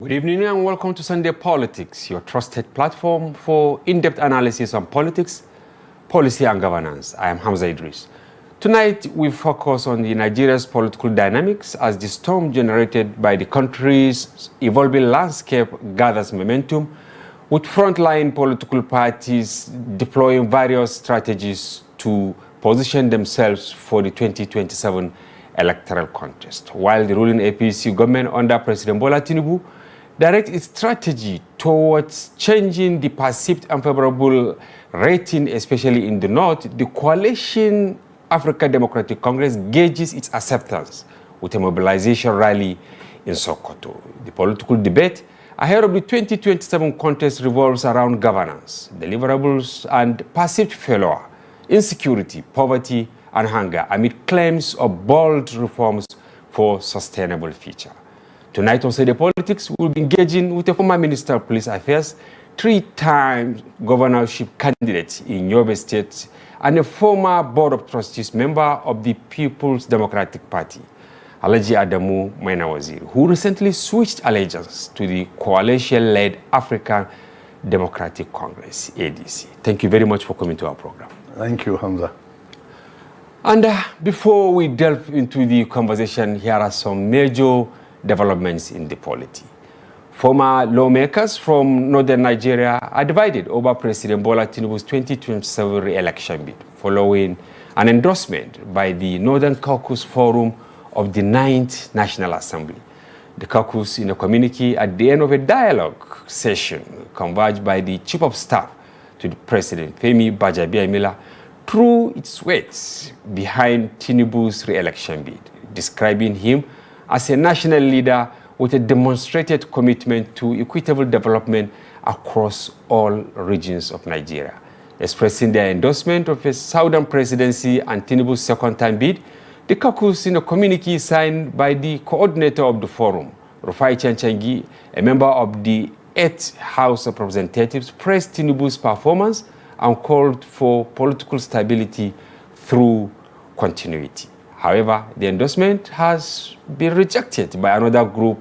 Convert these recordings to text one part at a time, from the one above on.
Good evening and welcome to Sunday Politics, your trusted platform for in-depth analysis on politics, policy and governance. I am Hamza Idris. Tonight we focus on Nigeria's political dynamics as the storm generated by the country's evolving landscape gathers momentum, with frontline political parties deploying various strategies to position themselves for the 2027 electoral contest. While the ruling APC government under President Bola Tinubu direct its strategy towards changing the perceived unfavorable rating, especially in the north, the coalition African Democratic Congress gauges its acceptance with a mobilization rally in Sokoto. The political debate ahead of the 2027 contest revolves around governance, deliverables, and perceived failure, insecurity, poverty, and hunger amid claims of bold reforms for sustainable future. Tonight on Sunday Politics, we'll be engaging with a former Minister of Police Affairs, three-time governorship candidate in Yoruba State, and a former Board of Trustees member of the People's Democratic Party, Alhaji Adamu Maina Waziri, who recently switched allegiance to the coalition-led African Democratic Congress, ADC. Thank you very much for coming to our program. Thank you, Hamza. And before we delve into the conversation, here are some major developments in the polity. Former lawmakers from northern Nigeria are divided over President Bola Tinubu's 2027 re-election bid, following an endorsement by the Northern Caucus Forum of the 9th National Assembly. The caucus, in a communique at the end of a dialogue session converged by the Chief of Staff to the President, Femi Bajabiamila, threw its weight behind Tinubu's re-election bid, describing him as a national leader with a demonstrated commitment to equitable development across all regions of Nigeria. Expressing their endorsement of a Southern presidency and Tinubu's second-time bid, the caucus, in a communique signed by the coordinator of the forum, Rufai Chanchangi, a member of the 8th House of Representatives, praised Tinubu's performance and called for political stability through continuity. However, the endorsement has been rejected by another group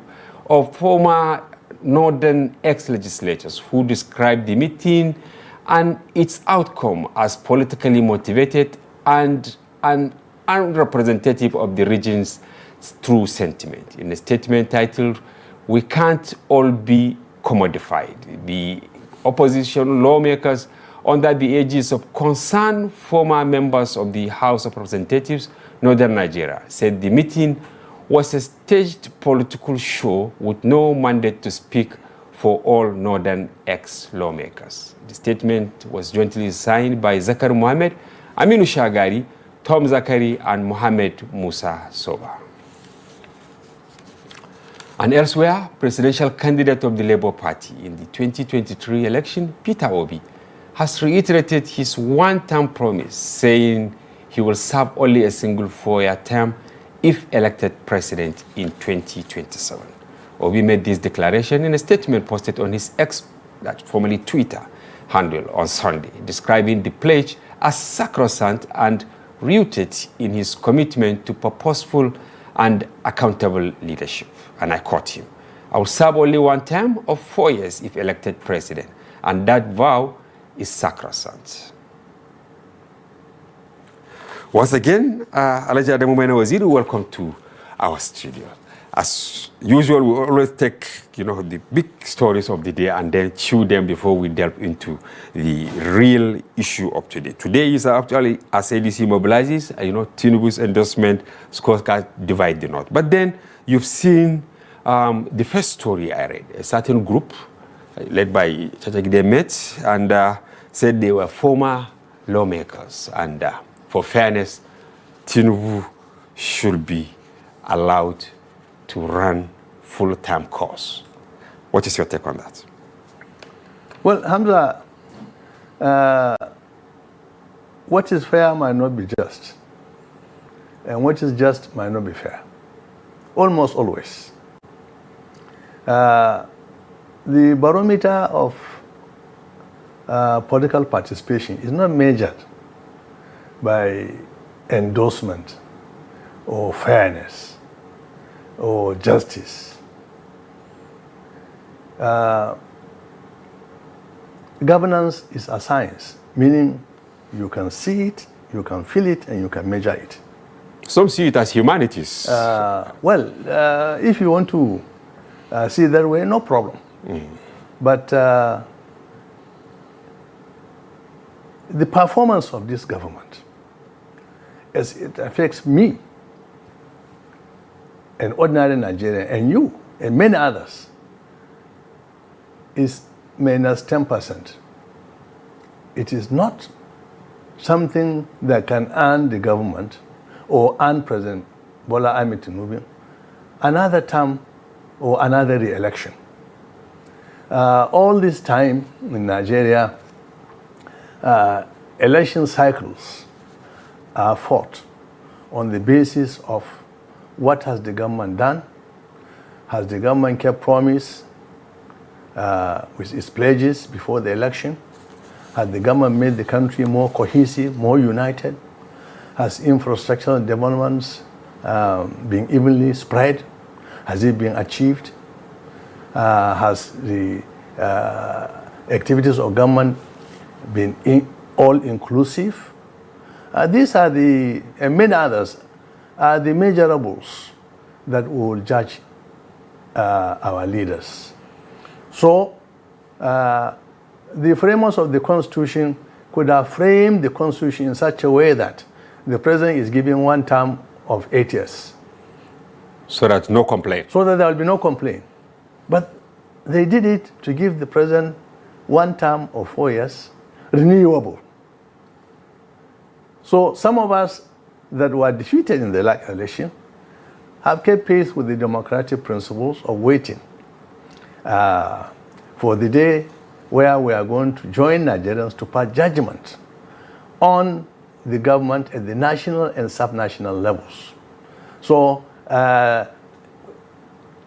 of former northern ex-legislators who described the meeting and its outcome as politically motivated and unrepresentative of the region's true sentiment. In a statement titled, "We Can't All Be Commodified," the opposition lawmakers, under the aegis of concerned former members of the House of Representatives, Northern Nigeria, said the meeting was a staged political show with no mandate to speak for all northern ex-lawmakers. The statement was jointly signed by Zakari Mohammed, Aminu Shagari, Tom Zakari, and Mohammed Musa Soba. And elsewhere, presidential candidate of the Labour Party in the 2023 election, Peter Obi, has reiterated his one-term promise, saying he will serve only a single four-year term if elected president in 2027. Obi made this declaration in a statement posted on his formerly Twitter handle on Sunday, describing the pledge as sacrosanct and rooted in his commitment to purposeful and accountable leadership. And I quote him, "I will serve only one term of 4 years if elected president, and that vow is sacrosanct." Once again, Alhaji Adamu Maina Waziri, welcome to our studio. As usual, we always take, the big stories of the day and then chew them before we delve into the real issue of today. Today is actually, as ADC mobilizes, Tinubu's endorsement scorecard divide the north. But then you've seen the first story I read. A certain group led by Chachagide met and said they were former lawmakers, and for fairness, Tinubu should be allowed to run full-time course. What is your take on that? Well, Hamza, what is fair might not be just, and what is just might not be fair. Almost always. The barometer of political participation is not measured by endorsement or fairness or justice. Governance is a science, meaning you can see it, you can feel it, and you can measure it. Some see it as humanities. If you want to see it that way, no problem. But the performance of this government, as it affects me, an ordinary Nigerian, and you, and many others, is minus 10%. It is not something that can earn the government or earn President Bola Ahmed Tinubu another term or another re-election. All this time in Nigeria, election cycles are fought on the basis of what has the government done, has the government kept promise with its pledges before the election, has the government made the country more cohesive, more united, has infrastructural developments been evenly spread, has it been achieved, has the activities of government been all-inclusive. These are the, and many others, are the measurables that will judge our leaders. So, the framers of the Constitution could have framed the Constitution in such a way that the President is given one term of 8 years. So that no complaint. So that there will be no complaint. But they did it to give the President one term of 4 years, renewable. So some of us that were defeated in the last election have kept pace with the democratic principles of waiting for the day where we are going to join Nigerians to pass judgment on the government at the national and subnational levels. So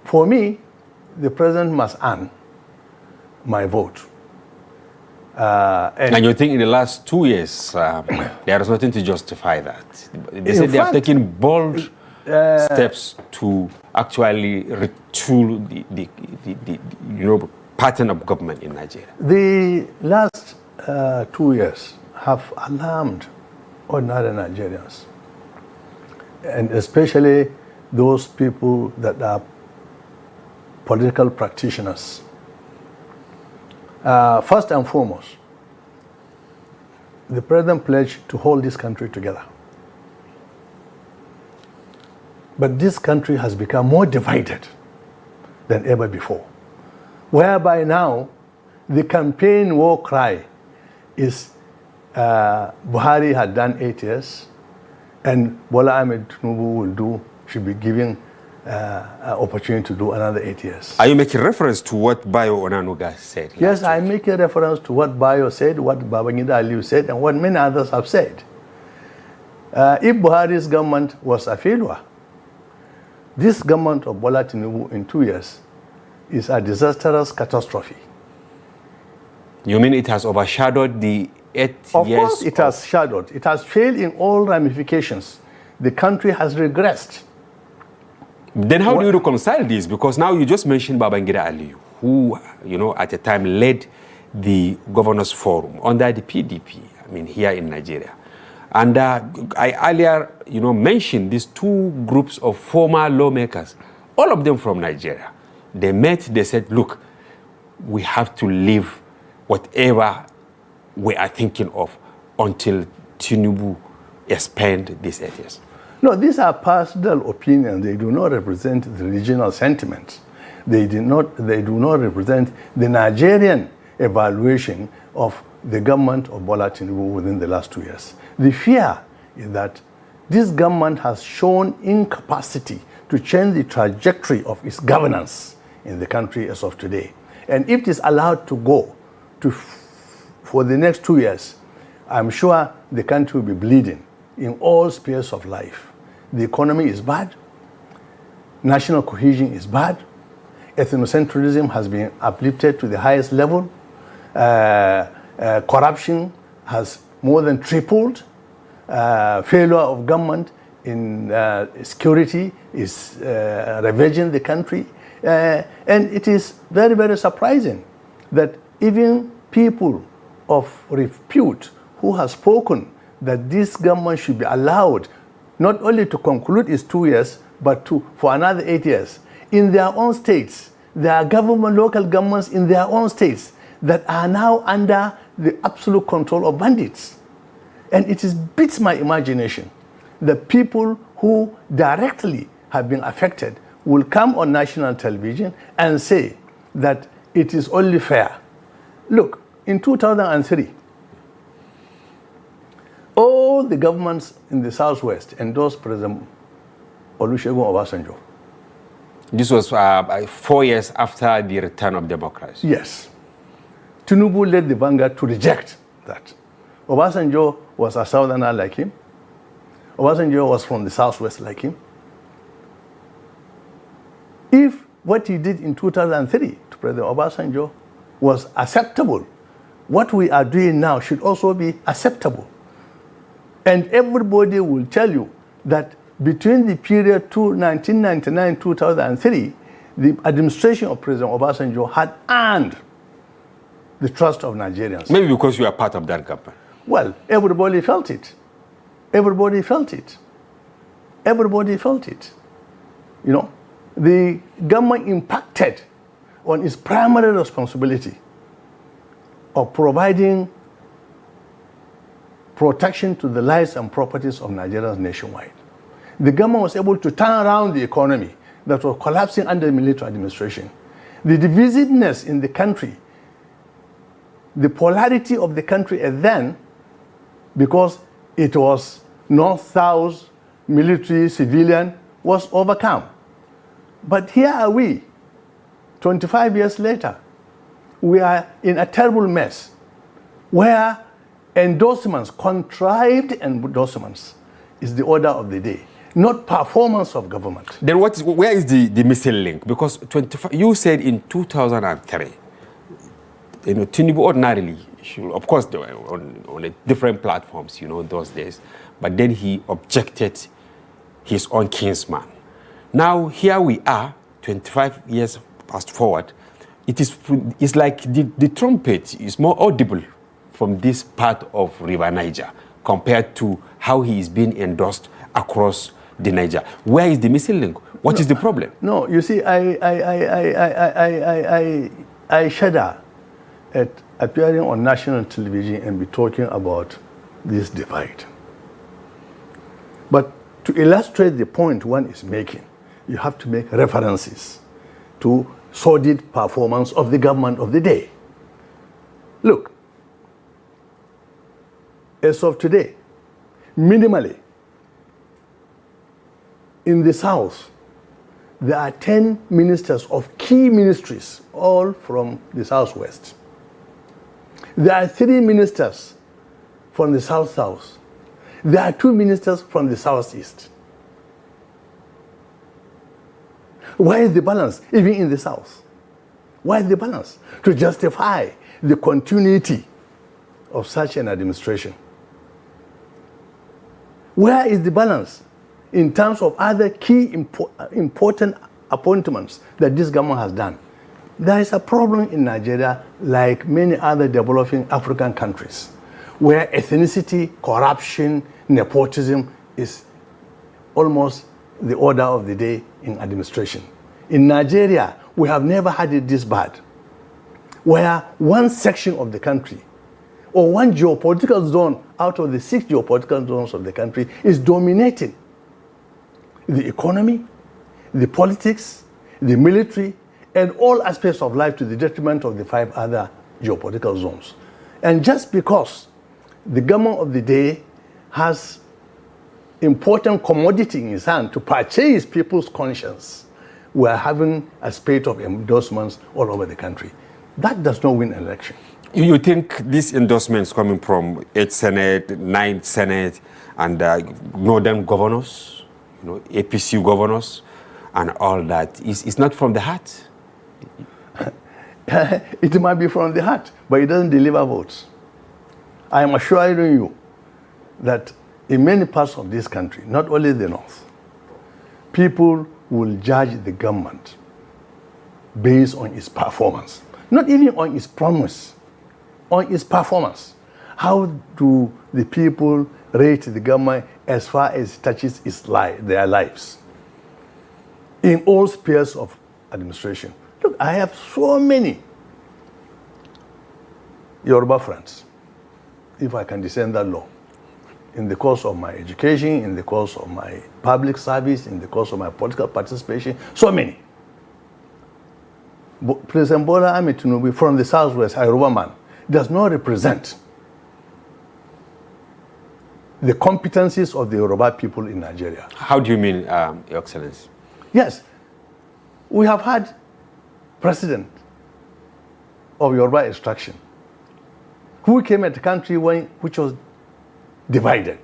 for me, the President must earn my vote. And you think in the last 2 years, there is nothing to justify that? They say they have taken bold steps to actually retool the pattern of government in Nigeria. The last 2 years have alarmed ordinary Nigerians, and especially those people that are political practitioners. First and foremost, the President pledged to hold this country together. But this country has become more divided than ever before, whereby now the campaign war cry is Buhari had done 8 years, and Bola Ahmed Tinubu should be given opportunity to do another 8 years. Are you making reference to what Bayo Onanuga said? Yes, I'm making reference to what Bayo said, what Babangida Aliyu said, and what many others have said. If Buhari's government was a failure, this government of Bola Tinubu in 2 years is a disastrous catastrophe. You mean it has overshadowed the 8 years? Of course it has shadowed. It has failed in all ramifications. The country has regressed. Then how do you reconcile this? Because now you just mentioned Babangida Aliyu, who, at the time led the Governors Forum under the PDP, here in Nigeria. And I earlier, mentioned these two groups of former lawmakers, all of them from Nigeria. They met, they said, look, we have to leave whatever we are thinking of until Tinubu expend these 8 years. No, these are personal opinions. They do not represent the regional sentiments. They do not represent the Nigerian evaluation of the government of Bola Tinubu within the last 2 years. The fear is that this government has shown incapacity to change the trajectory of its governance in the country as of today. And if it is allowed to go for the next 2 years, I'm sure the country will be bleeding in all spheres of life. The economy is bad, national cohesion is bad, ethnocentrism has been uplifted to the highest level, corruption has more than tripled, failure of government in security is ravaging the country, And it is very, very surprising that even people of repute who have spoken that this government should be allowed not only to conclude its 2 years, but for another 8 years. In their own states, there are local governments in their own states that are now under the absolute control of bandits. And it beats my imagination. The people who directly have been affected will come on national television and say that it is only fair. Look, in 2003, all the governments in the Southwest endorsed President Olusegun Obasanjo. This was 4 years after the return of democracy. Yes. Tinubu led the vanguard to reject that. Obasanjo was a southerner like him. Obasanjo was from the Southwest like him. If what he did in 2003 to President Obasanjo was acceptable, what we are doing now should also be acceptable. And everybody will tell you that between the period 1999-2003, the administration of President Obasanjo had earned the trust of Nigerians. Maybe because you are part of that government. Well, everybody felt it. Everybody felt it. Everybody felt it. You know, the government impacted on its primary responsibility of providing protection to the lives and properties of Nigerians nationwide. The government was able to turn around the economy that was collapsing under the military administration. The divisiveness in the country, the polarity of the country then, because it was north-south, military, civilian, was overcome. But here are we, 25 years later. We are in a terrible mess where endorsements, contrived endorsements, is the order of the day, not performance of government. Then where is the missing link? Because you said in 2003, Tinubu ordinarily, of course, they were on different platforms, those days, but then he objected his own kinsman. Now, here we are, 25 years past forward, it's like the trumpet is more audible from this part of River Niger compared to how he is being endorsed across the Niger. Where is the missing link? What is the problem? No, you see, I shudder at appearing on national television and be talking about this divide. But to illustrate the point one is making, you have to make references to sordid performance of the government of the day. Look, as of today, minimally, in the South, there are 10 ministers of key ministries, all from the Southwest. There are 3 ministers from the South-South. There are 2 ministers from the Southeast. Why is the balance, even in the South? Why is the balance? To justify the continuity of such an administration. Where is the balance in terms of other key important appointments that this government has done? There is a problem in Nigeria, like many other developing African countries, where ethnicity, corruption, nepotism is almost the order of the day in administration. In Nigeria, we have never had it this bad, where one section of the country or one geopolitical zone out of the 6 geopolitical zones of the country is dominating the economy, the politics, the military, and all aspects of life to the detriment of the 5 other geopolitical zones. And just because the government of the day has important commodity in his hand to purchase people's conscience, we are having a spate of endorsements all over the country. That does not win an election. You think these endorsements coming from 8 Senate, 9 Senate, and northern governors, APC governors, and all that, is not from the heart? It might be from the heart, but it doesn't deliver votes. I am assuring you that in many parts of this country, not only the North, people will judge the government based on its performance. Not even on its promise, on its performance. How do the people rate the government as far as it touches their lives in all spheres of administration? Look, I have so many Yoruba friends, if I can descend that low, in the course of my education, in the course of my public service, in the course of my political participation, so many. President Bola Ahmed Tinubu from the Southwest, a Yoruba man, does not represent the competencies of the Yoruba people in Nigeria. How do you mean, Your Excellency? Yes, we have had president of Yoruba extraction who came at the country which was divided,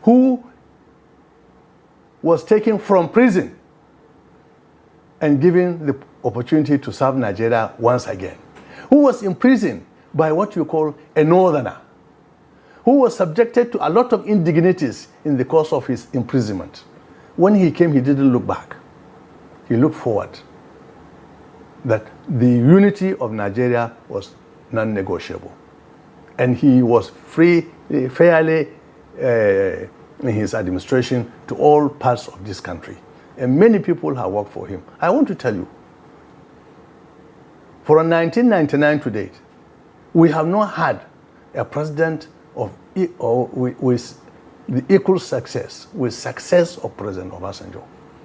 who was taken from prison and given the opportunity to serve Nigeria once again, who was imprisoned by what you call a northerner, who was subjected to a lot of indignities in the course of his imprisonment. When he came, he didn't look back. He looked forward. That the unity of Nigeria was non-negotiable. And he was fairly in his administration to all parts of this country. And many people have worked for him. I want to tell you, from 1999 to date, we have not had a president with the equal success of President Obasanjo.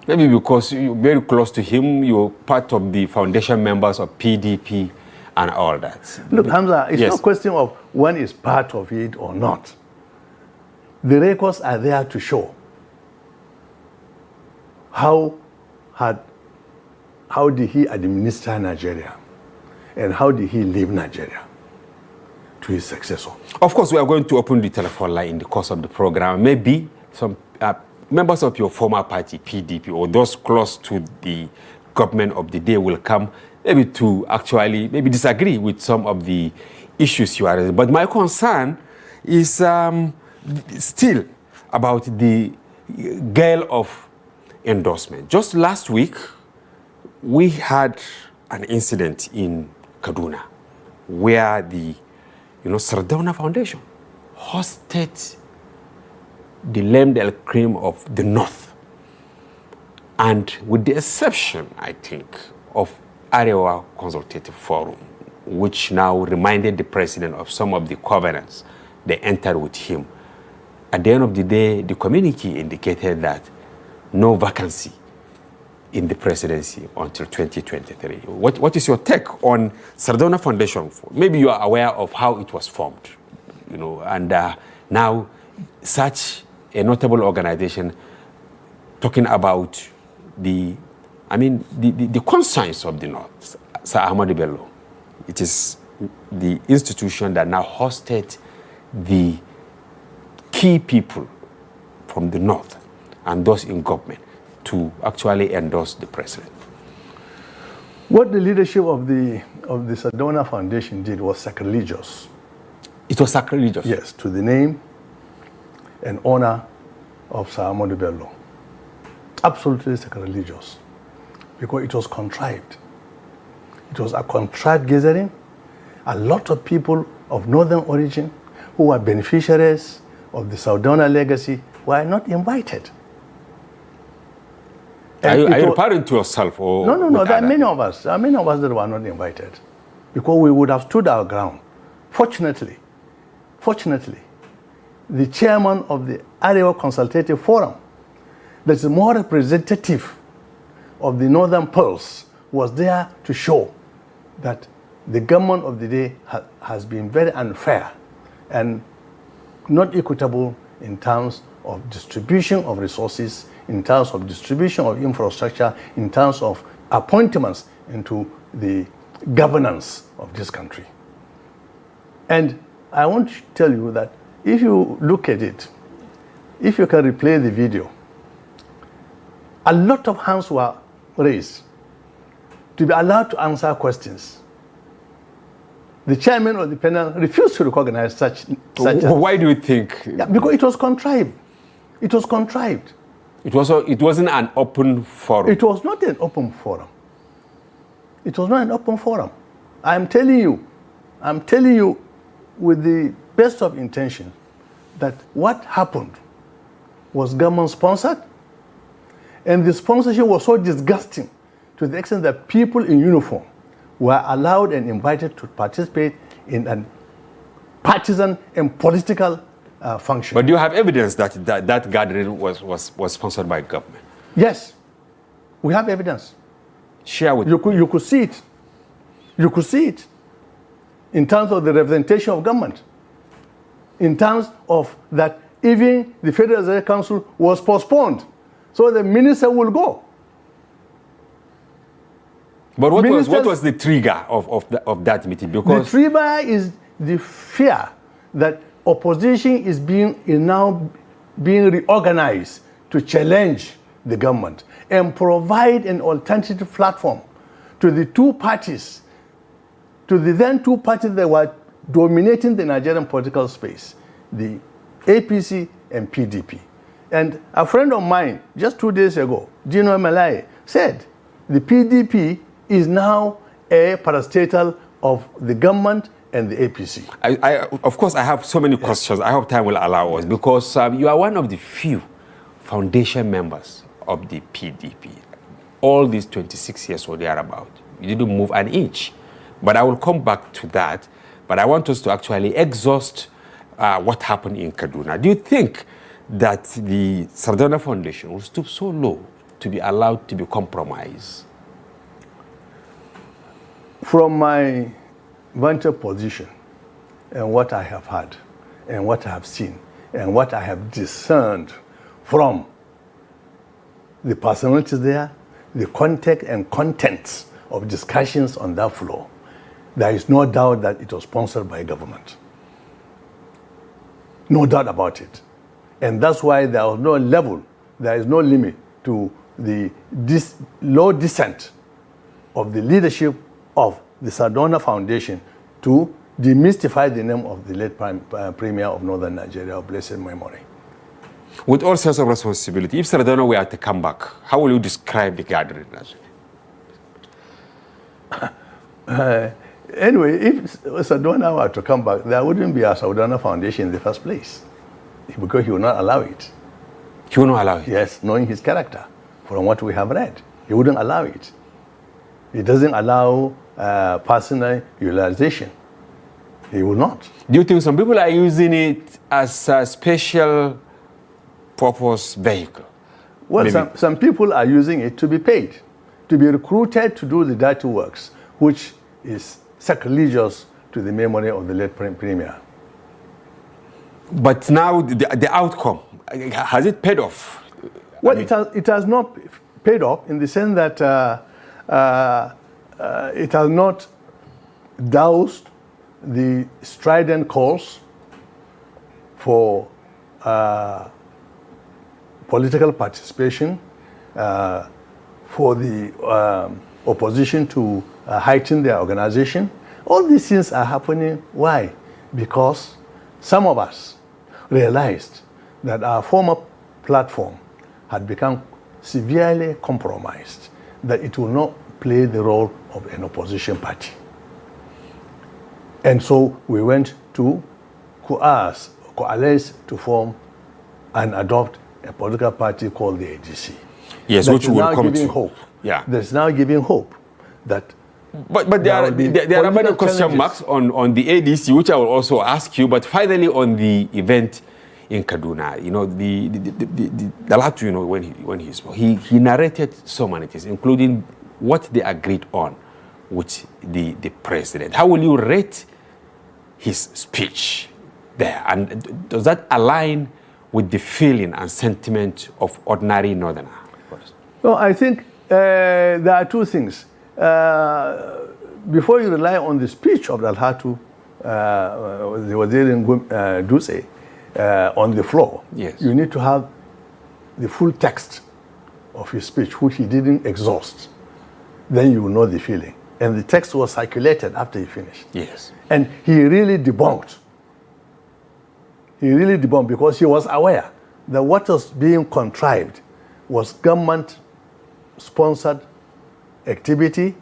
Maybe because you're very close to him, you're part of the foundation members of PDP and all that. Look, Hamza, it's Yes. not a question of one is part of it or not. The records are there to show how did he administer Nigeria and how did he leave Nigeria to his successor. Of course, we are going to open the telephone line in the course of the program. Maybe some members of your former party, PDP, or those close to the government of the day will come maybe to actually disagree with some of the issues you are raising. But my concern is still about the gale of endorsement. Just last week, we had an incident in Kaduna where the Sardauna Foundation hosted the Lem del Cream of the North. And with the exception, I think, of Arewa Consultative Forum, which now reminded the president of some of the covenants they entered with him. At the end of the day, the communique indicated that no vacancy in the presidency until 2023. What is your take on Sardauna Foundation? Maybe you are aware of how it was formed, and now such a notable organization talking about the conscience of the North, Sir Ahmadu Bello. It is the institution that now hosted the key people from the North and those in government to actually endorse the president. What the leadership of the Sardauna Foundation did was sacrilegious. It was sacrilegious? Yes, to the name and honor of Sir Ahmadu Bello. Absolutely sacrilegious, because it was contrived. It was a contrived gathering. A lot of people of northern origin who were beneficiaries of the Sardauna legacy were not invited. Are you referring to yourself? Or no. There are many of us. There are many of us that were not invited, because we would have stood our ground. Fortunately, the chairman of the Arewa Consultative Forum, that is more representative of the Northern Pulse, was there to show that the government of the day has been very unfair and not equitable in terms of distribution of resources, in terms of distribution of infrastructure, in terms of appointments into the governance of this country. And I want to tell you that if you look at it, if you can replay the video, a lot of hands were raised to be allowed to answer questions. The chairman of the panel refused to recognize such. Why do you think? Yeah, because it was contrived. It was contrived. It wasn't an open forum. It was not an open forum. It was not an open forum. I'm telling you with the best of intention that what happened was government sponsored, and the sponsorship was so disgusting to the extent that people in uniform were allowed and invited to participate in a partisan and political function. But do you have evidence that gathering was sponsored by government? Yes, we have evidence. Share with you could see it. You could see it in terms of the representation of government, in terms of that even the Federal Executive Council was postponed, so the minister will go. But what was the trigger of that meeting? Because the trigger is the fear that opposition is now being reorganized to challenge the government and provide an alternative platform to the two parties, to the then two parties that were dominating the Nigerian political space, the APC and PDP. And a friend of mine, just 2 days ago, Gino Malai, said the PDP is now a parastatal of the government and the APC. Of course, I have so many questions. I hope time will allow us, because you are one of the few foundation members of the PDP. All these 26 years or thereabout, you didn't move an inch. But I will come back to that. But I want us to actually exhaust what happened in Kaduna. Do you think that the Sardauna Foundation will stoop so low to be allowed to be compromised? From my vantage position and what I have heard and what I have seen and what I have discerned from the personalities there, the context and contents of discussions on that floor, there is no doubt that it was sponsored by government. No doubt about it. And that's why there was no level, there is no limit to the low descent of the leadership of the Sardauna Foundation to demystify the name of the late Premier of Northern Nigeria of blessed memory. With all sense of responsibility, if Sardauna were to come back, how will you describe the gathering? Anyway, if Sardauna were to come back, there wouldn't be a Sardauna Foundation in the first place, because he would not allow it. He would not allow it? Yes, knowing his character, from what we have read. He wouldn't allow it. He doesn't allow personal utilization. He will not. Do you think some people are using it as a special purpose vehicle? Well, some people are using it to be paid, to be recruited to do the dirty works, which is sacrilegious to the memory of the late Premier. But now the outcome, has it paid off? Well, it has not paid off in the sense that it has not doused the strident calls for political participation, for the opposition to heighten their organization. All these things are happening. Why? Because some of us realized that our former platform had become severely compromised, that it will not play the role of an opposition party. And so we went to coalesce to form and adopt a political party called the ADC. Yes, that which will come to hope. Yeah. That's now giving hope that. But there are many question marks on the ADC, which I will also ask you. But finally, on the event in Kaduna, you know, the Latu, you know, when he spoke, he narrated so many things, including what they agreed on with the president. How will you rate his speech there? And does that align with the feeling and sentiment of ordinary Northerner? Well, I think there are two things. Before you rely on the speech of Dalhatu, the Waziri Duse, on the floor, yes, you need to have the full text of his speech, which he didn't exhaust. Then you will know the feeling. And the text was circulated after he finished. Yes. And he really debunked. He really debunked because he was aware that what was being contrived was government-sponsored activity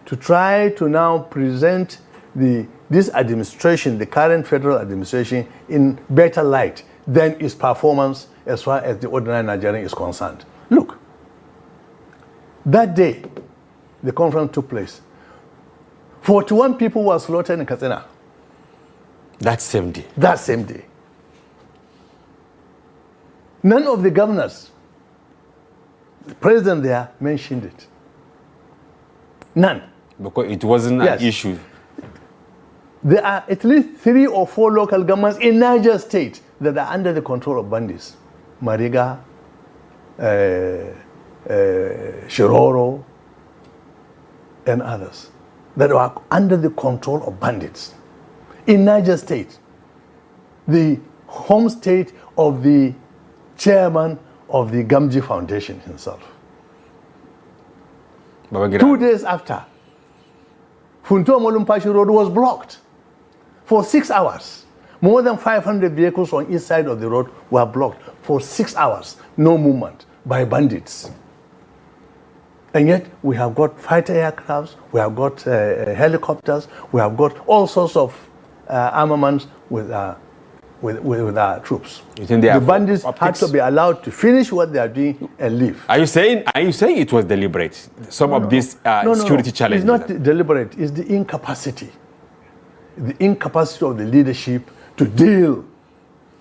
to try to now present this administration, the current federal administration, in better light than its performance as far as the ordinary Nigerian is concerned. Look, that day the conference took place, 41 people were slaughtered in Kaduna. That same day? That same day. None of the governors, the president there, mentioned it. None. Because it wasn't an issue. There are at least 3 or 4 local governments in Niger State that are under the control of bandits. Mariga, Shiroro, and others that are under the control of bandits. In Niger State, the home state of the chairman of the Gamji Foundation himself. 2 days after, Funtua Molumpashi Road was blocked for 6 hours. More than 500 vehicles on each side of the road were blocked for 6 hours. No movement by bandits. And yet we have got fighter aircrafts, we have got helicopters, we have got all sorts of armaments with our troops. The bandits had to be allowed to finish what they are doing and leave. Are you saying it was deliberate? Some of these security challenges? It's not deliberate. It's the incapacity. The incapacity of the leadership to deal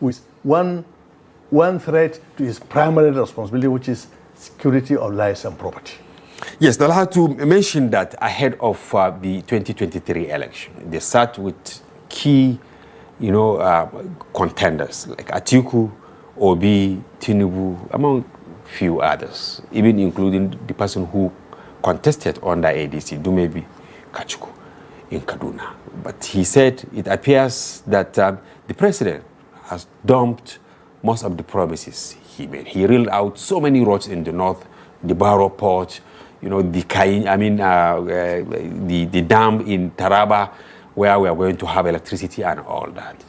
with one threat to its primary responsibility, which is security of lives and property. Yes, they'll have to mention that ahead of the 2023 election. They start with key, contenders like Atiku, Obi, Tinubu, among few others, even including the person who contested under ADC, Dumebi Kachuku, in Kaduna. But he said it appears that the president has dumped most of the promises he made. He reeled out so many roads in the north, the Barrow Port, the dam in Taraba, where we are going to have electricity and all that.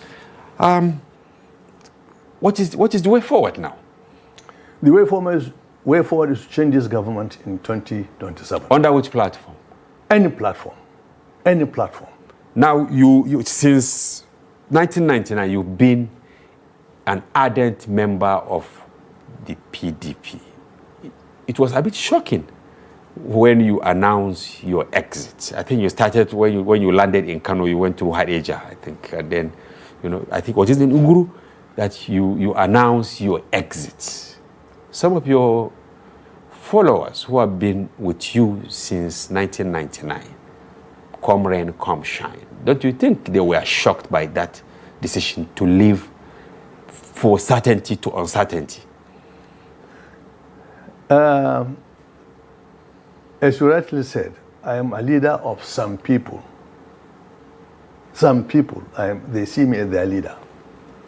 What is the way forward now? The way forward is to change this government in 2027. Under which platform? Any platform. Any platform. Now, you since 1999, you've been an ardent member of the PDP. It was a bit shocking when you announced your exit. I think you started when you landed in Kano, you went to Hadeja, I think. And then, I think was it in Uguru that you announced your exit. Some of your followers who have been with you since 1999, come rain, come shine. Don't you think they were shocked by that decision to leave for certainty to uncertainty? As you rightly said, I am a leader of some people. Some people, they see me as their leader.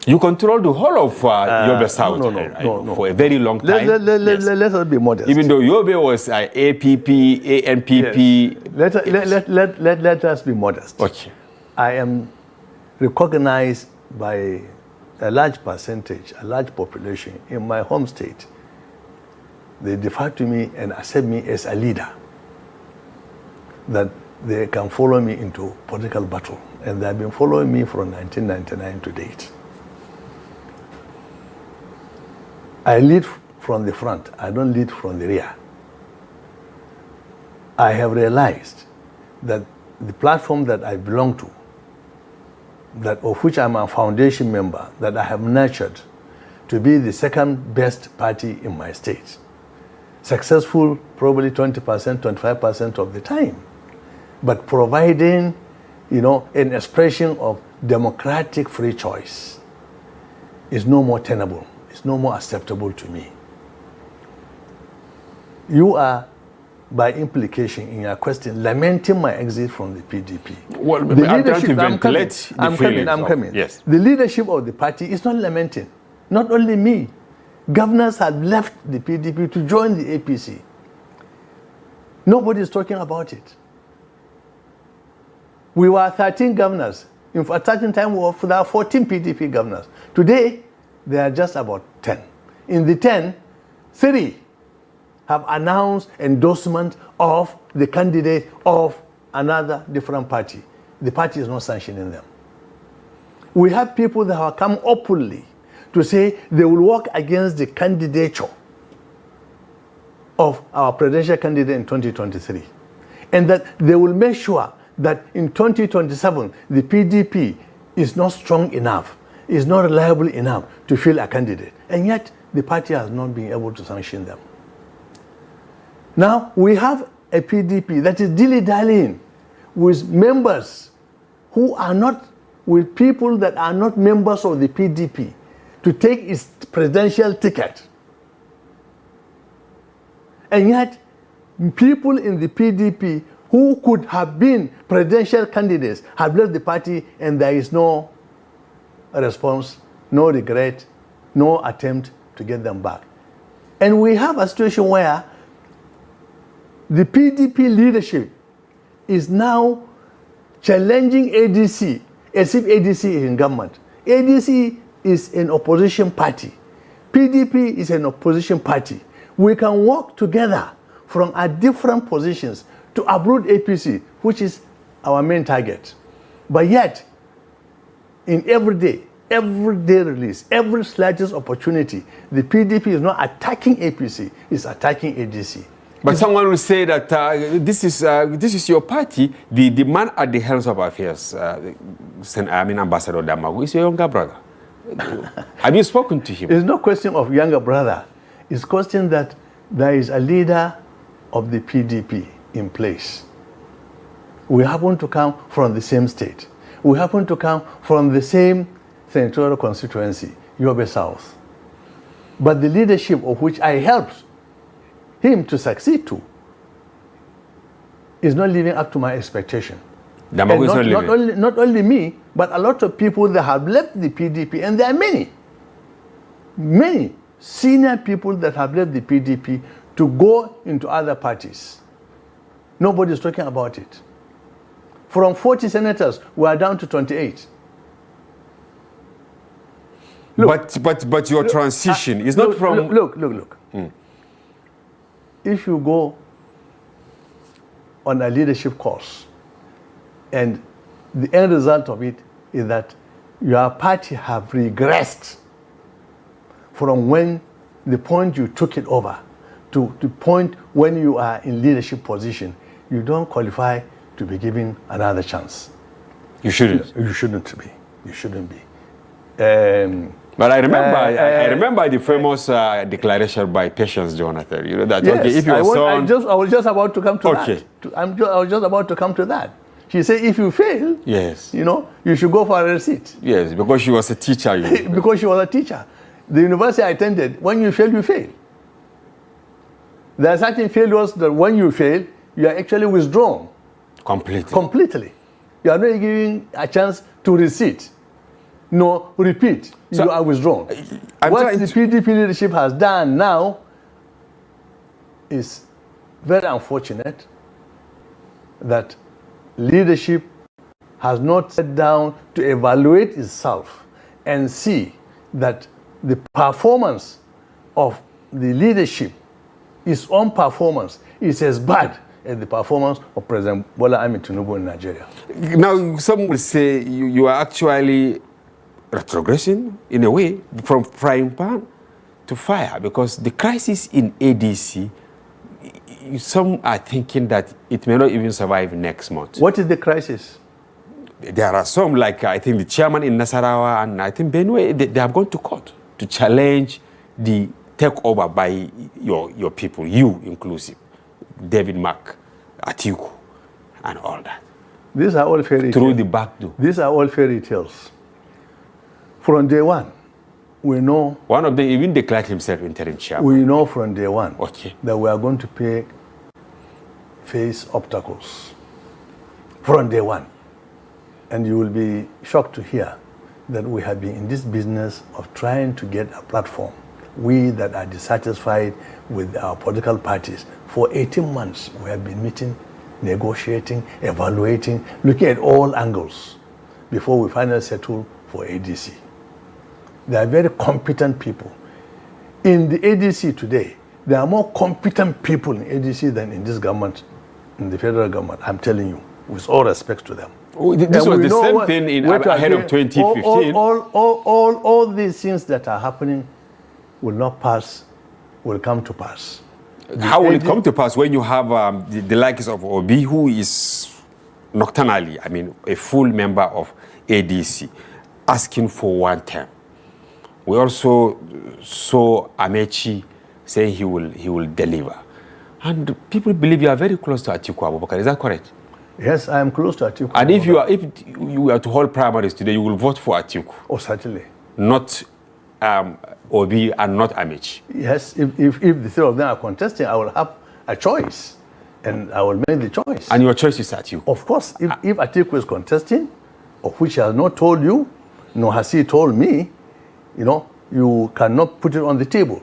You control the whole of Yobe South no. For a very long time. Let us be modest. Even though Yobe was APP, ANPP. Yes. Let us be modest. Okay. I am recognized by a large percentage, a large population in my home state. They defer to me and accept me as a leader, that they can follow me into political battle. And they have been following me from 1999 to date. I lead from the front. I don't lead from the rear. I have realized that the platform that I belong to, that of which I'm a foundation member, that I have nurtured to be the second best party in my state, successful probably 20%, 25% of the time, but providing, an expression of democratic free choice is no more tenable. It's no more acceptable to me. You are, by implication in your question, lamenting my exit from the PDP. Well, the leadership, I'm coming. Yes. The leadership of the party is not lamenting. Not only me. Governors have left the PDP to join the APC. Nobody is talking about it. We were 13 governors. In fact, at a certain time, there were 14 PDP governors. Today, there are just about 10. In the 10, 3 have announced endorsement of the candidate of another different party, the party is not sanctioning them. We have people that have come openly to say they will work against the candidature of our presidential candidate in 2023. And that they will make sure that in 2027, the PDP is not strong enough, is not reliable enough to field a candidate. And yet, the party has not been able to sanction them. Now, we have a PDP that is dilly-dallying with members who are not, with people that are not members of the PDP to take its presidential ticket. And yet, people in the PDP who could have been presidential candidates have left the party, and there is no response, no regret, no attempt to get them back. And we have a situation where the PDP leadership is now challenging ADC as if ADC is in government. ADC is an opposition party. PDP is an opposition party. We can work together from our different positions to uproot APC, which is our main target. But yet, in every day release, every slightest opportunity, the PDP is not attacking APC, it's attacking ADC. But someone will say that this is your party. The man at the helm of affairs, Ambassador Damagu, is your younger brother. Have you spoken to him? It's no question of younger brother. It's question that there is a leader of the PDP in place. We happen to come from the same state. We happen to come from the same senatorial constituency, Yoruba South. But the leadership of which I helped him to succeed to is not living up to my expectation. Not only me, but a lot of people that have left the PDP, and there are many senior people that have left the PDP to go into other parties. Nobody is talking about it. From 40 senators, we are down to 28. Look, but your transition is not from... Look. If you go on a leadership course, and the end result of it is that your party have regressed from when the point you took it over to the point when you are in leadership position, you don't qualify to be given another chance. You shouldn't. You shouldn't be. You shouldn't be. But I remember the famous declaration by Patience Jonathan. You know that. Yes, okay, if your son... I was just about to come to okay. that. I was just about to come to that. She said, if you fail, yes, you should go for a receipt. Yes, because she was a teacher. Because she was a teacher. The university I attended, when you fail, you fail. There are certain failures that when you fail, you are actually withdrawn. Completely. You are not given a chance to receipt. No, repeat. So you are withdrawn. What the PDP leadership has done now is very unfortunate that leadership has not sat down to evaluate itself and see that the performance of the leadership, its own performance, is as bad as the performance of President Bola Ahmed Tinubu in Nigeria. Now, some will say you are actually retrogressing in a way from frying pan to fire, because the crisis in ADC, some are thinking that it may not even survive next month. What is the crisis? There are some, like I think the chairman in Nasarawa and I think Benue, they have gone to court to challenge the takeover by your people, you inclusive, David Mark, Atiku, and all that. These are all fairy tales. Through the back door. These are all fairy tales. From day one, we know... One of them even declared himself interim chairman. We know from day one that we are going to face obstacles. From day one. And you will be shocked to hear that we have been in this business of trying to get a platform. We that are dissatisfied with our political parties, for 18 months we have been meeting, negotiating, evaluating, looking at all angles before we finally settle for ADC. They are very competent people. In the ADC today, there are more competent people in ADC than in this government, in the federal government, I'm telling you. with all respect to them. This was the same thing ahead of 2015. All these things that are happening will not pass, will come to pass. How will it come to pass when you have the likes of Obi, who is nocturnally, I mean, a full member of ADC, asking for one term? We also saw Amechi saying he will deliver. And people believe you are very close to Atiku Abubakar. Is that correct? Yes, I am close to Atiku. And if you were to hold primaries today, you will vote for Atiku? Oh, certainly. Not Obi and not Amechi? Yes, if the three of them are contesting, I will have a choice. And I will make the choice. And your choice is Atiku? Of course. If Atiku is contesting, of which he has not told you, nor has he told me, you cannot put it on the table.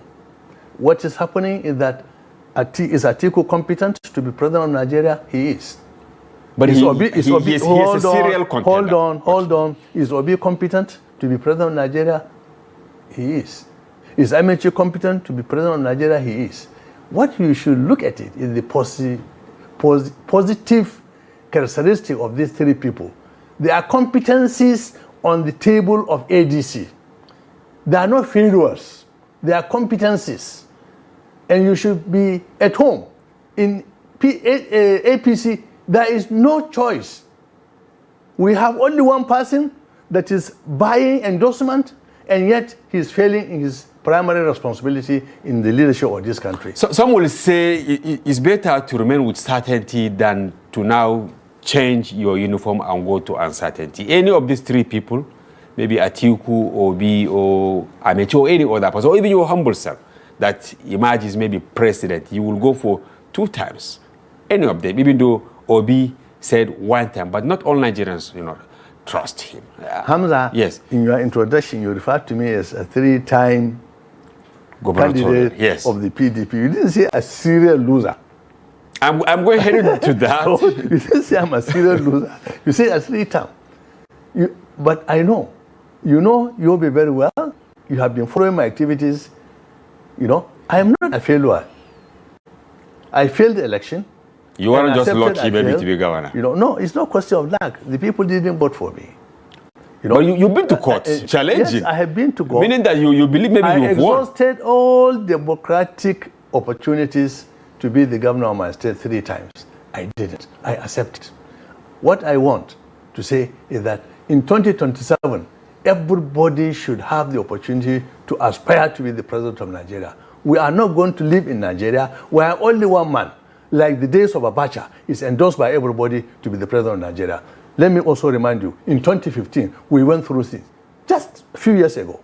What is happening is that is Atiku competent to be president of Nigeria? He is. But he is a serial contender. Hold on. Is Obi competent to be president of Nigeria? He is. Is Amechi competent to be president of Nigeria? He is. What you should look at it is the positive characteristic of these three people. There are competencies on the table of ADC. They are not failures. They are competencies. And you should be at home. In APC, there is no choice. We have only one person that is buying endorsement, and yet he is failing in his primary responsibility in the leadership of this country. So some will say it's better to remain with certainty than to now change your uniform and go to uncertainty. Any of these three people, maybe Atiku, Obi, or Amechi, or any other person, or even your humble self, that emerges maybe president, you will go for 2 times. Any of them, even though Obi said 1 time, but not all Nigerians, trust him. Hamza, yes. In your introduction, you referred to me as a 3-time candidate of the PDP. You didn't say a serial loser. I'm going heading to that. So, you didn't say I'm a serial loser. You say a 3-time. But I know. You'll be very well. You have been following my activities. I am not a failure. I failed the election. You weren't just lucky maybe to be governor. No, it's not a question of luck. The people didn't vote for me. But you've been to court, challenging. Yes, I have been to court. Meaning that you believe maybe you've won. I exhausted all democratic opportunities to be the governor of my state 3 times. I didn't. I accepted. What I want to say is that in 2027, everybody should have the opportunity to aspire to be the president of Nigeria. We are not going to live in Nigeria where only one man, like the days of Abacha, is endorsed by everybody to be the president of Nigeria. Let me also remind you, in 2015, we went through this. Just a few years ago.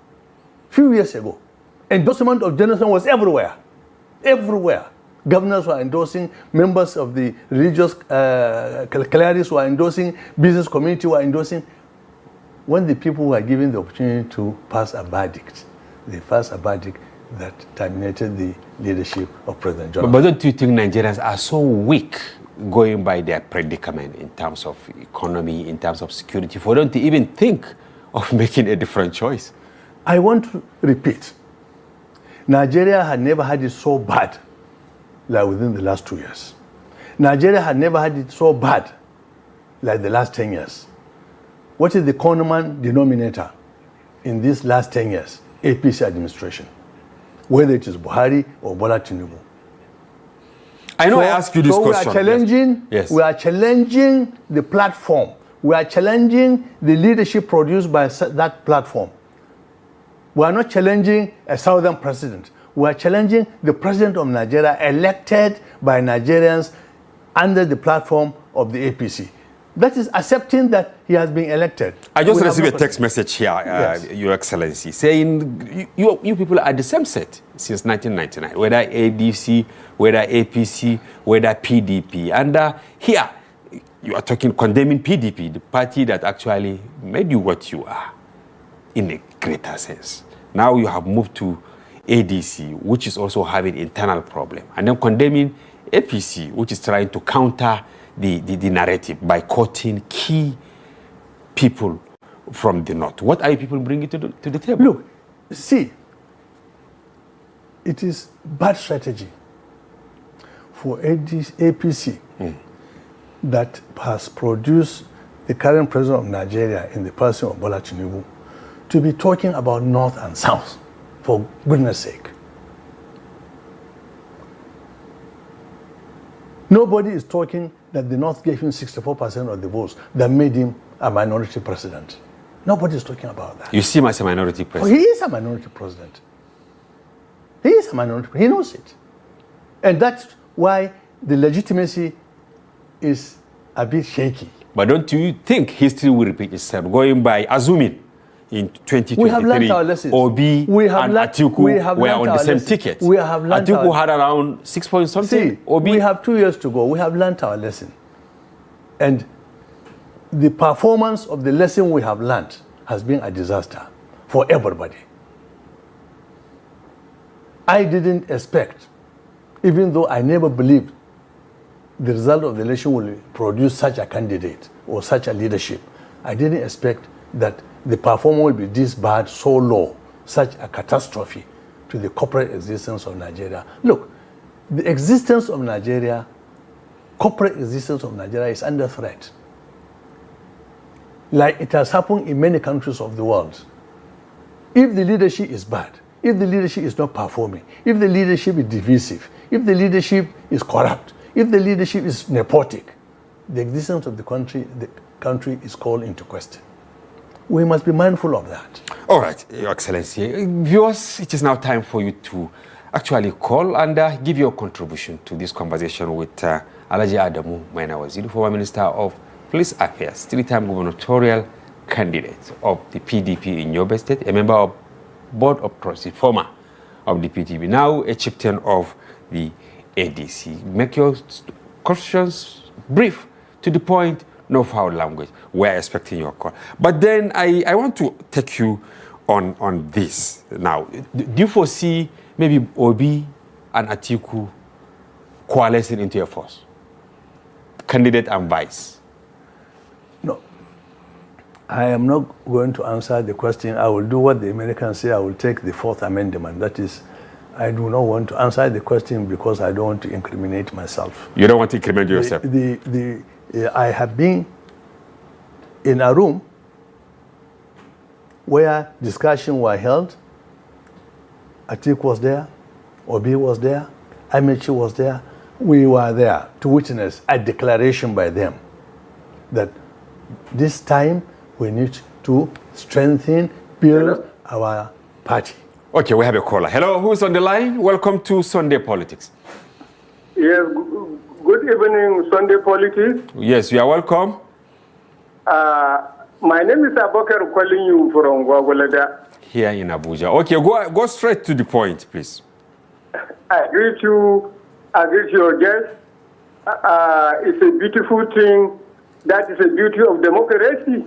Endorsement of Jonathan was everywhere. Everywhere. Governors were endorsing, members of the religious clerics were endorsing, business community were endorsing. When the people were given the opportunity to pass a verdict, they passed a verdict that terminated the leadership of President Jonathan. But don't you think Nigerians are so weak going by their predicament in terms of economy, in terms of security, for them to even think of making a different choice? I want to repeat, Nigeria had never had it so bad like within the last 2 years. Nigeria had never had it so bad like the last 10 years. What is the common denominator in these last 10 years? APC administration, whether it is Buhari or Bola Tinubu. I know I asked you this question. We are challenging the platform. We are challenging the leadership produced by that platform. We are not challenging a southern president. We are challenging the president of Nigeria elected by Nigerians under the platform of the APC. That is accepting that he has been elected. I just received a text message here, Your Excellency, saying you people are the same set since 1999, whether ADC, whether APC, whether PDP. And here, you are condemning PDP, the party that actually made you what you are, in a greater sense. Now you have moved to ADC, which is also having internal problem, and then condemning APC, which is trying to counter the narrative by quoting key people from the north. What are you people bringing to the table? Look, see, it is bad strategy for APC that has produced the current president of Nigeria in the person of Bola Tinubu to be talking about North and South, for goodness sake. Nobody is talking that the North gave him 64% of the votes that made him a minority president. Nobody is talking about that. You see him as a minority Oh, president? he is a minority president. He is a minority. He knows it. And that's why the legitimacy is a bit shaky. But don't you think history will repeat itself, going by assuming in 2023, We have learned our lessons. Obi and Atiku were on the same ticket? We have learned Atiku had around 6 point something. See, Obi, we have 2 years to go. We have learned our lesson. And the performance of the lesson we have learned has been a disaster for everybody. I didn't expect, even though I never believed the result of the election will produce such a candidate or such a leadership, I didn't expect that the performance will be this bad, so low, such a catastrophe to the corporate existence of Nigeria. Look, the existence of Nigeria, corporate existence of Nigeria is under threat. Like it has happened in many countries of the world. If the leadership is bad, if the leadership is not performing, if the leadership is divisive, if the leadership is corrupt, if the leadership is nepotic, the existence of the country is called into question. We must be mindful of that. all right, Your Excellency. Viewers, it is now time for you to actually call and give your contribution to this conversation with Alhaji Adamu Maina Waziri, former Minister of Police Affairs, three-time gubernatorial candidate of the PDP in Yoruba State, a member of Board of Trustees, former of the PDP, now a chieftain of the ADC. Make your questions brief, to the point, no foul language. We're expecting your call. But then I want to take you on this now. Do you foresee maybe Obi and Atiku coalescing into a force? Candidate and vice? No. I am not going to answer the question. I will do what the Americans say. I will take the Fourth Amendment. That is, I do not want to answer the question because I don't want to incriminate myself. You don't want to incriminate yourself? I have been in a room where discussions were held. Atiku was there, Obi was there, Amici was there. We were there to witness a declaration by them that this time we need to strengthen, build our party. Okay, we have a caller. Hello, who's on the line? Welcome to Sunday Politics. Yes, good evening, Sunday Politics. Yes, you are welcome. My name is Abokar, calling you from Gwagwalada. Here in Abuja. Okay, go straight to the point, please. I greet your guest. It's a beautiful thing. That is a beauty of democracy.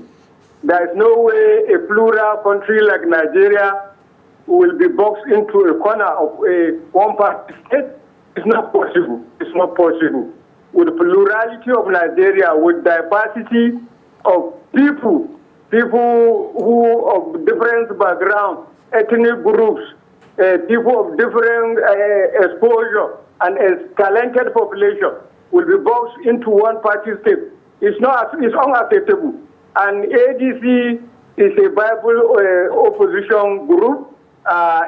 There is no way a plural country like Nigeria will be boxed into a corner of a one-party state. It's not possible. It's not possible. With the plurality of Nigeria, with diversity of people who of different background, ethnic groups, people of different exposure, and a talented population will be boxed into one-party state. It's unacceptable. And ADC is a viable opposition group.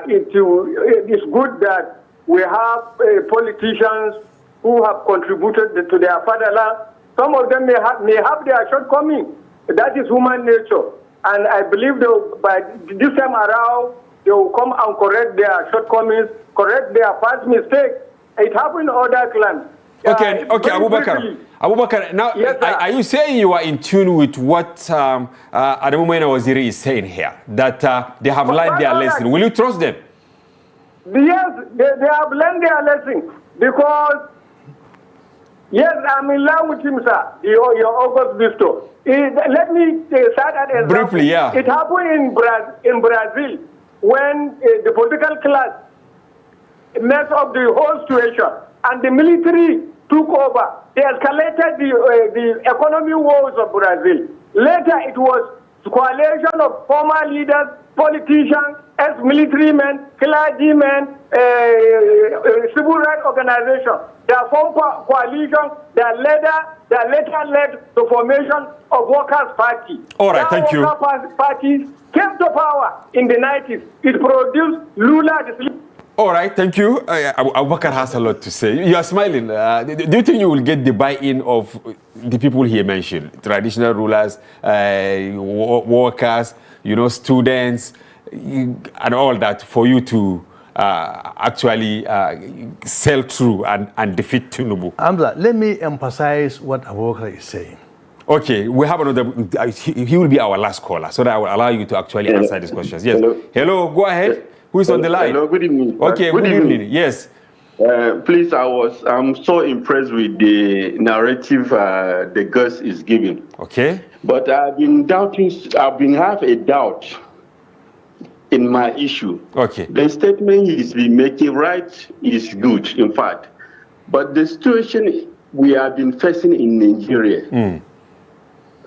It is good that we have politicians who have contributed to their fatherland. Some of them may have their shortcomings. That is human nature. And I believe by this time around, they will come and correct their shortcomings, correct their past mistakes. It happened in other clans. Okay, Abubakar, now, yes, are you saying you are in tune with what Adamu Maina Waziri is saying here, that they have learned their lesson? Will you trust them? Yes, they have learned their lesson because, yes, I'm in love with him, sir, your August Visto. Let me start an example. Briefly, yeah. It happened in Brazil when the political class messed up the whole situation and the military took over. They escalated the economic woes of Brazil. Later, it was coalition of former leaders, politicians, ex-military men, clergymen, civil rights organizations. They formed coalition. They later led the formation of Workers' Party. All right, thank you. Workers' parties came to power in the 90s. It produced Lula. All right, thank you. Abubakar has a lot to say. You are smiling. Do you think you will get the buy-in of the people he mentioned? Traditional rulers, workers, students, and all that for you to actually sail through and defeat Tinubu? Hamza, let me emphasize what Abubakar is saying. Okay, we have another. He will be our last caller, so that I will allow you to actually answer these questions. Yes. Hello, go ahead. Who is on the line? Hello, good evening. Okay, good evening. Yes. Please, I'm so impressed with the narrative the guest is giving. Okay. But I've been have a doubt in my issue. Okay. The statement he's been making is good, in fact. But the situation we have been facing in Nigeria,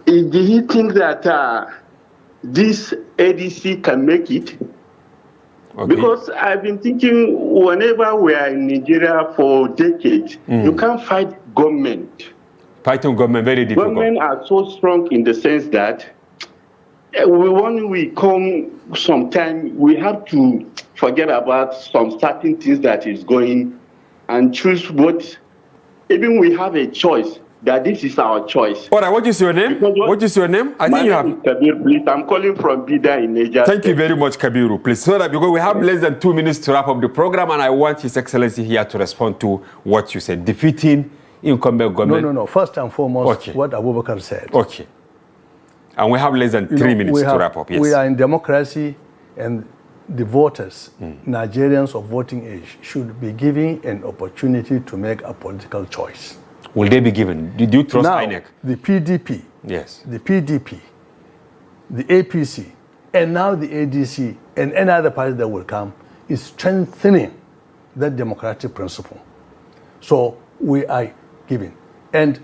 do you think that this ADC can make it? Okay. Because I've been thinking whenever we are in Nigeria for decades, you can't fight government. Fighting government, very difficult. Government are so strong in the sense that when we come sometime, we have to forget about some certain things that is going and choose what, even we have a choice, that this is our choice. All right, what is your name? What is your name? I think you have. Kabir, please. I'm calling from Bida in Nigeria. Thank you very much, Kabiru. Please, so that because we have less than 2 minutes to wrap up the program, and I want His Excellency here to respond to what you said. Defeating incumbent government. No. First and foremost, what Abubakar said. Okay. And we have less than 3 minutes to wrap up. Yes. We are in democracy, and the voters, Nigerians of voting age, should be given an opportunity to make a political choice. Will they be given? Did you trust now, INEC? The PDP, yes, the PDP, the APC, and now the ADC, and any other party that will come, is strengthening that democratic principle. So we are giving. And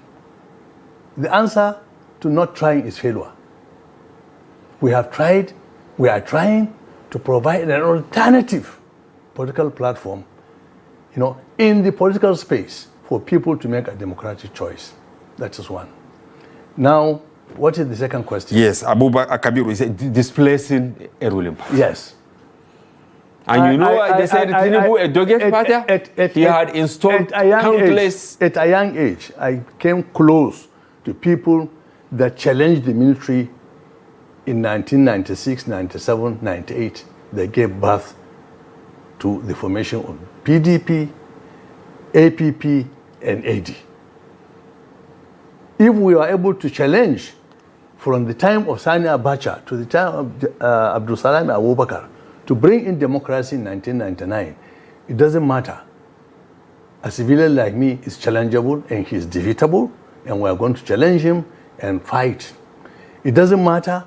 the answer to not trying is failure. We have tried, we are trying to provide an alternative political platform, in the political space, for people to make a democratic choice. That is one. Now, what is the second question? Yes, Abubakar Kabiru is displacing a ruling party. Yes. And they said Tinubu, a dogged party, he had installed countless... At a young age, I came close to people that challenged the military in 1996, 97, 98. They gave birth to the formation of PDP, APP, and AD. If we are able to challenge from the time of Sani Abacha to the time of Abdul Salam Abubakar to bring in democracy in 1999, it doesn't matter. A civilian like me is challengeable and he's defeatable, and we are going to challenge him and fight. It doesn't matter,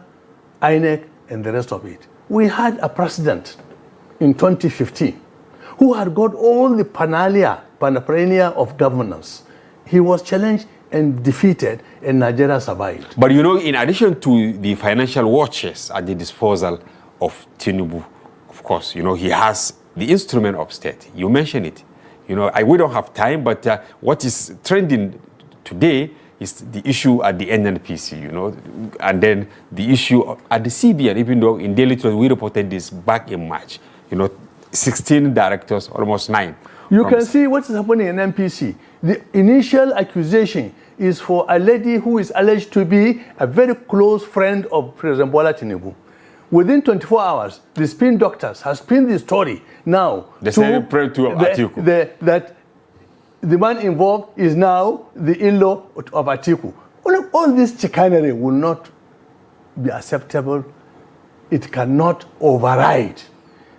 INEC and the rest of it. We had a president in 2015 who had got all the panoplia of governance. He was challenged and defeated, and Nigeria survived. But in addition to the financial watches at the disposal of Tinubu, of course, he has the instrument of state. You mentioned it. We don't have time, but what is trending today is the issue at the NNPC, and then the issue at the CBN, even though in Daily Trust we reported this back in March. 16 directors, almost 9. You can see what is happening in NPC. The initial accusation is for a lady who is alleged to be a very close friend of President Bola Tinubu. Within 24 hours, the spin doctors have spinned the story now. They say Atiku. That the man involved is now the in-law of Atiku. All this chicanery will not be acceptable. It cannot override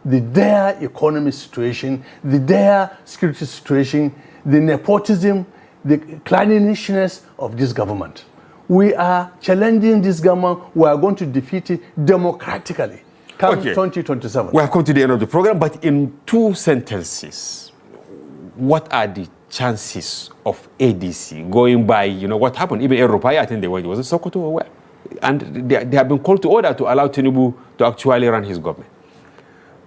the dire economic situation, the dire security situation, the nepotism, the clannishness of this government. We are challenging this government. We are going to defeat it democratically come 2027. We have come to the end of the program, but in 2 sentences, what are the chances of ADC going by, what happened? Even Yoruba, I think they were, was it Sokoto or where? and they have been called to order to allow Tinubu to actually run his government.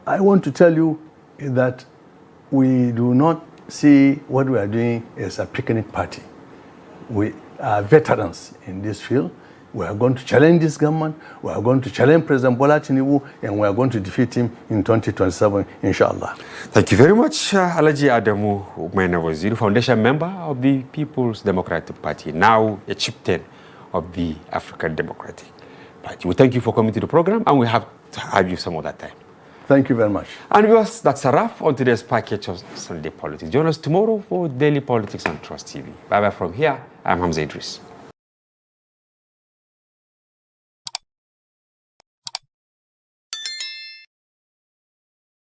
I want to tell you that we do not see what we are doing as a picnic party. We are veterans in this field. We are going to challenge this government. We are going to challenge President Bola Tinubu, and we are going to defeat him in 2027, inshallah. Thank you very much, Alhaji Adamu Maina Waziri, foundation member of the People's Democratic Party, now a chieftain of the African Democratic Party. We thank you for coming to the program, and we have to have you some other time. Thank you very much. And viewers, that's a wrap on today's package of Sunday Politics. Join us tomorrow for Daily Politics on Trust TV. Bye-bye from here. I'm Hamza Idris.